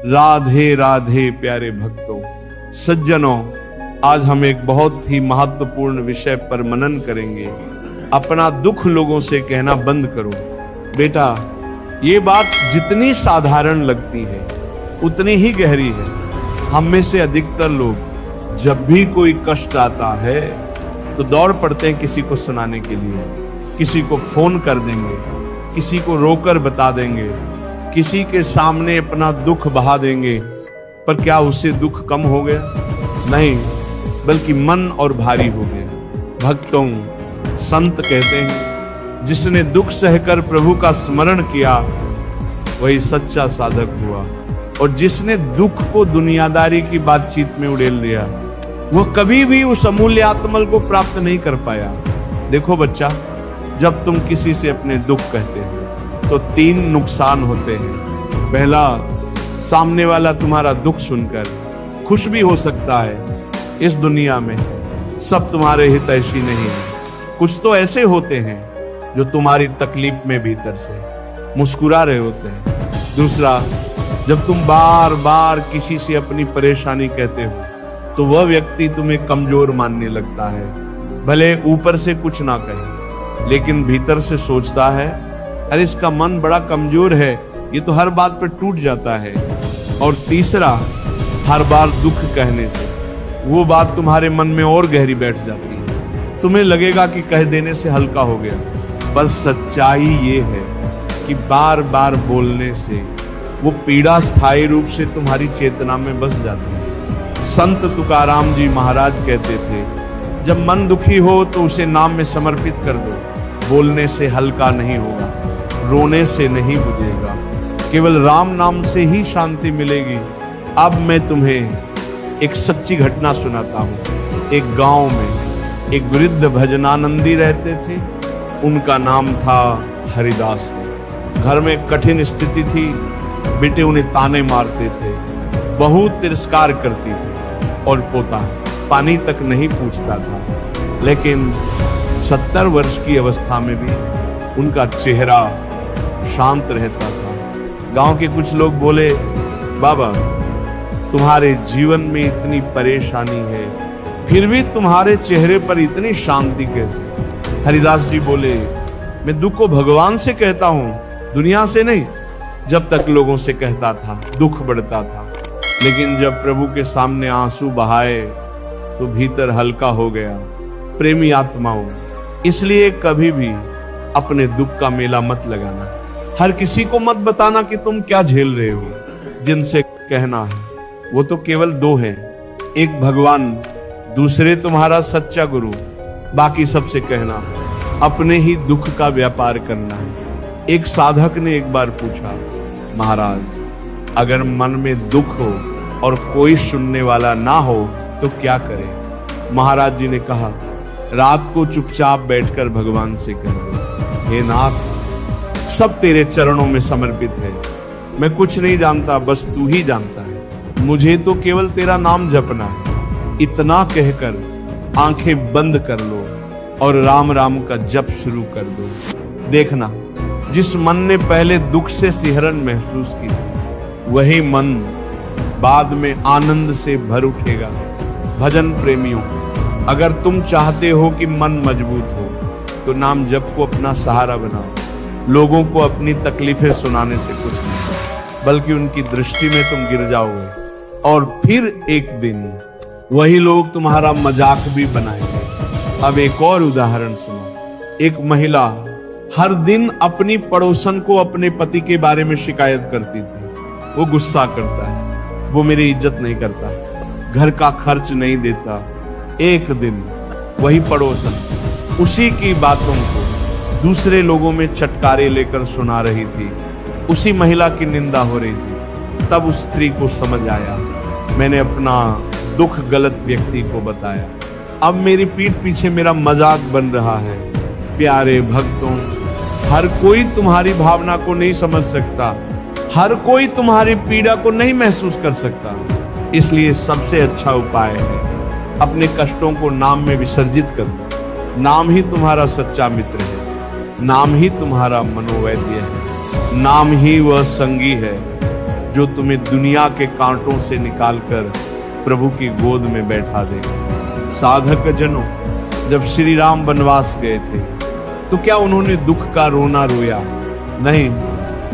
राधे राधे प्यारे भक्तों, सज्जनों, आज हम एक बहुत ही महत्वपूर्ण विषय पर मनन करेंगे। अपना दुख लोगों से कहना बंद करो। बेटा, ये बात जितनी साधारण लगती है उतनी ही गहरी है। हम में से अधिकतर लोग जब भी कोई कष्ट आता है तो दौड़ पड़ते हैं किसी को सुनाने के लिए। किसी को फोन कर देंगे, किसी को रोकर बता देंगे, किसी के सामने अपना दुख बहा देंगे। पर क्या उससे दुख कम हो गया? नहीं, बल्कि मन और भारी हो गया। भक्तों, संत कहते हैं, जिसने दुख सहकर प्रभु का स्मरण किया वही सच्चा साधक हुआ। और जिसने दुख को दुनियादारी की बातचीत में उड़ेल दिया वह कभी भी उस अमूल्य आत्मल को प्राप्त नहीं कर पाया। देखो बच्चा, जब तुम किसी से अपने दुख कहते हो तो 3 नुकसान होते हैं। पहला, सामने वाला तुम्हारा दुख सुनकर खुश भी हो सकता है। इस दुनिया में सब तुम्हारे हितैषी नहीं है। कुछ तो ऐसे होते हैं जो तुम्हारी तकलीफ में भीतर से मुस्कुरा रहे होते हैं। दूसरा, जब तुम बार बार किसी से अपनी परेशानी कहते हो तो वह व्यक्ति तुम्हें कमजोर मानने लगता है। भले ऊपर से कुछ ना कहे, लेकिन भीतर से सोचता है, अरे इसका मन बड़ा कमजोर है, ये तो हर बात पर टूट जाता है। और तीसरा, हर बार दुख कहने से वो बात तुम्हारे मन में और गहरी बैठ जाती है। तुम्हें लगेगा कि कह देने से हल्का हो गया, पर सच्चाई ये है कि बार बार बोलने से वो पीड़ा स्थायी रूप से तुम्हारी चेतना में बस जाती है। संत तुकाराम जी महाराज कहते थे, जब मन दुखी हो तो उसे नाम में समर्पित कर दो। बोलने से हल्का नहीं होगा, रोने से नहीं बुझेगा, केवल राम नाम से ही शांति मिलेगी। अब मैं तुम्हें एक सच्ची घटना सुनाता हूँ। एक गांव में एक वृद्ध भजनानंदी रहते थे। उनका नाम था हरिदास। घर में कठिन स्थिति थी, बेटे उन्हें ताने मारते थे, बहू तिरस्कार करती थी और पोता पानी तक नहीं पूछता था। लेकिन 70 वर्ष की अवस्था में भी उनका चेहरा शांत रहता था। गांव के कुछ लोग बोले, बाबा तुम्हारे जीवन में इतनी परेशानी है, फिर भी तुम्हारे चेहरे पर इतनी शांति कैसे? हरिदास जी बोले, मैं दुख को भगवान से कहता हूँ, दुनिया से नहीं। जब तक लोगों से कहता था दुख बढ़ता था, लेकिन जब प्रभु के सामने आंसू बहाए तो भीतर हल्का हो गया। प्रेमी आत्माओं, इसलिए कभी भी अपने दुख का मेला मत लगाना। हर किसी को मत बताना कि तुम क्या झेल रहे हो। जिनसे कहना है वो तो केवल 2 हैं, एक भगवान, दूसरे तुम्हारा सच्चा गुरु। बाकी सबसे कहना अपने ही दुख का व्यापार करना है। एक साधक ने एक बार पूछा, महाराज अगर मन में दुख हो और कोई सुनने वाला ना हो तो क्या करें? महाराज जी ने कहा, रात को चुपचाप बैठकर भगवान से कह दो, हे नाथ, सब तेरे चरणों में समर्पित है। मैं कुछ नहीं जानता, बस तू ही जानता है। मुझे तो केवल तेरा नाम जपना है। इतना कहकर आंखें बंद कर लो और राम राम का जप शुरू कर दो। देखना, जिस मन ने पहले दुख से सिहरन महसूस की थी वही मन बाद में आनंद से भर उठेगा। भजन प्रेमियों, अगर तुम चाहते हो कि मन मजबूत हो तो नाम जप को अपना सहारा बनाओ। लोगों को अपनी तकलीफें सुनाने से कुछ नहीं, बल्कि उनकी दृष्टि में तुम गिर जाओगे और फिर एक दिन वही लोग तुम्हारा मजाक भी बनाएंगे। अब एक और उदाहरण सुनो। एक महिला हर दिन अपनी पड़ोसन को अपने पति के बारे में शिकायत करती थी। वो गुस्सा करता है, वो मेरी इज्जत नहीं करता, घर का खर्च नहीं देता। एक दिन वही पड़ोसन उसी की बातों को दूसरे लोगों में चटकारे लेकर सुना रही थी। उसी महिला की निंदा हो रही थी। तब उस स्त्री को समझ आया, मैंने अपना दुख गलत व्यक्ति को बताया, अब मेरी पीठ पीछे मेरा मजाक बन रहा है। प्यारे भक्तों, हर कोई तुम्हारी भावना को नहीं समझ सकता, हर कोई तुम्हारी पीड़ा को नहीं महसूस कर सकता। इसलिए सबसे अच्छा उपाय है अपने कष्टों को नाम में विसर्जित कर दो। नाम ही तुम्हारा सच्चा मित्र है, नाम ही तुम्हारा मनोवैद्य है, नाम ही वह संगी है जो तुम्हें दुनिया के कांटों से निकालकर प्रभु की गोद में बैठा देगा। साधक जनों, जब श्री राम वनवास गए थे तो क्या उन्होंने दुख का रोना रोया? नहीं,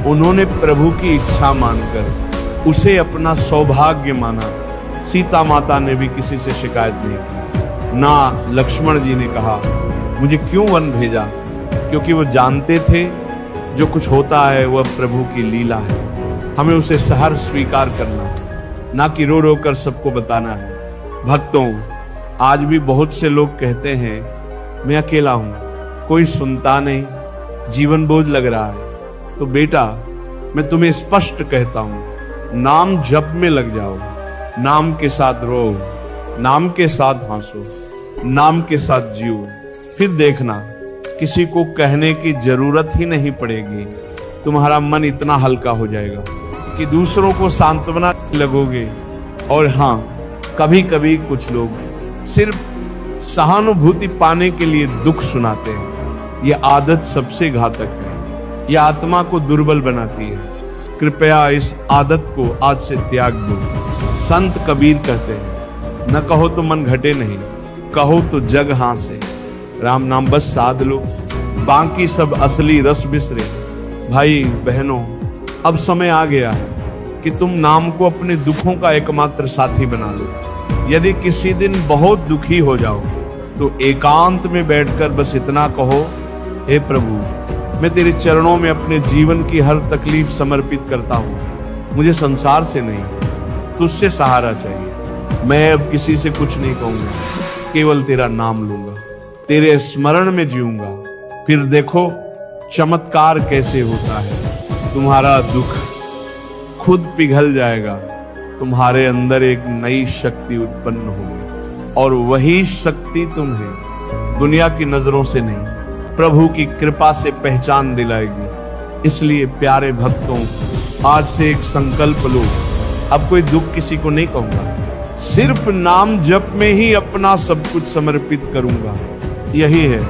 उन्होंने प्रभु की इच्छा मानकर उसे अपना सौभाग्य माना। सीता माता ने भी किसी से शिकायत नहीं की। ना लक्ष्मण जी ने कहा मुझे क्यों वन भेजा, क्योंकि वो जानते थे जो कुछ होता है वह प्रभु की लीला है। हमें उसे सहर्ष स्वीकार करना है, ना कि रो रो कर सबको बताना है। भक्तों, आज भी बहुत से लोग कहते हैं मैं अकेला हूं, कोई सुनता नहीं, जीवन बोझ लग रहा है। तो बेटा, मैं तुम्हें स्पष्ट कहता हूं, नाम जप में लग जाओ, नाम के साथ रो, नाम के साथ हंसो, नाम के साथ जियो। फिर देखना, किसी को कहने की जरूरत ही नहीं पड़ेगी। तुम्हारा मन इतना हल्का हो जाएगा कि दूसरों को सांत्वना लगोगे। और हाँ, कभी कभी कुछ लोग सिर्फ सहानुभूति पाने के लिए दुख सुनाते हैं। यह आदत सबसे घातक है, यह आत्मा को दुर्बल बनाती है। कृपया इस आदत को आज से त्याग दो। संत कबीर कहते हैं, न कहो तो मन घटे नहीं, कहो तो जग हासे। राम नाम बस साध लो, बाकी सब असली रस बिसरे। भाई बहनों, अब समय आ गया है कि तुम नाम को अपने दुखों का एकमात्र साथी बना लो। यदि किसी दिन बहुत दुखी हो जाओ तो एकांत में बैठकर बस इतना कहो, हे प्रभु, मैं तेरे चरणों में अपने जीवन की हर तकलीफ समर्पित करता हूँ। मुझे संसार से नहीं, तुझसे सहारा चाहिए। मैं अब किसी से कुछ नहीं कहूंगा, केवल तेरा नाम लूंगा, तेरे स्मरण में जीऊंगा। फिर देखो चमत्कार कैसे होता है। तुम्हारा दुख खुद पिघल जाएगा, तुम्हारे अंदर एक नई शक्ति उत्पन्न होगी, और वही शक्ति तुम्हें दुनिया की नजरों से नहीं, प्रभु की कृपा से पहचान दिलाएगी। इसलिए प्यारे भक्तों, आज से एक संकल्प लो, अब कोई दुख किसी को नहीं कहूंगा, सिर्फ नाम जप में ही अपना सब कुछ समर्पित करूंगा। यही है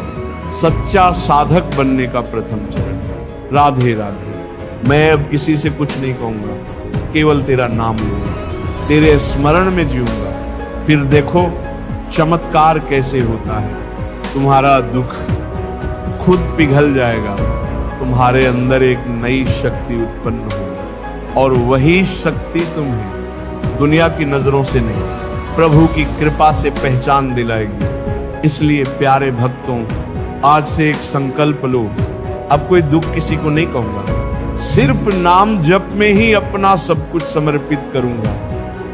सच्चा साधक बनने का प्रथम चरण। राधे राधे। मैं अब किसी से कुछ नहीं कहूंगा, केवल तेरा नाम लूंगा, तेरे स्मरण में जीऊंगा। फिर देखो चमत्कार कैसे होता है। तुम्हारा दुख खुद पिघल जाएगा, तुम्हारे अंदर एक नई शक्ति उत्पन्न होगी, और वही शक्ति तुम्हें दुनिया की नजरों से नहीं, प्रभु की कृपा से पहचान दिलाएगी। इसलिए प्यारे भक्तों, आज से एक संकल्प लो, अब कोई दुख किसी को नहीं कहूंगा, सिर्फ नाम जप में ही अपना सब कुछ समर्पित करूंगा।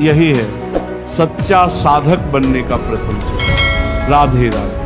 यही है सच्चा साधक बनने का प्रथम। राधे राधे।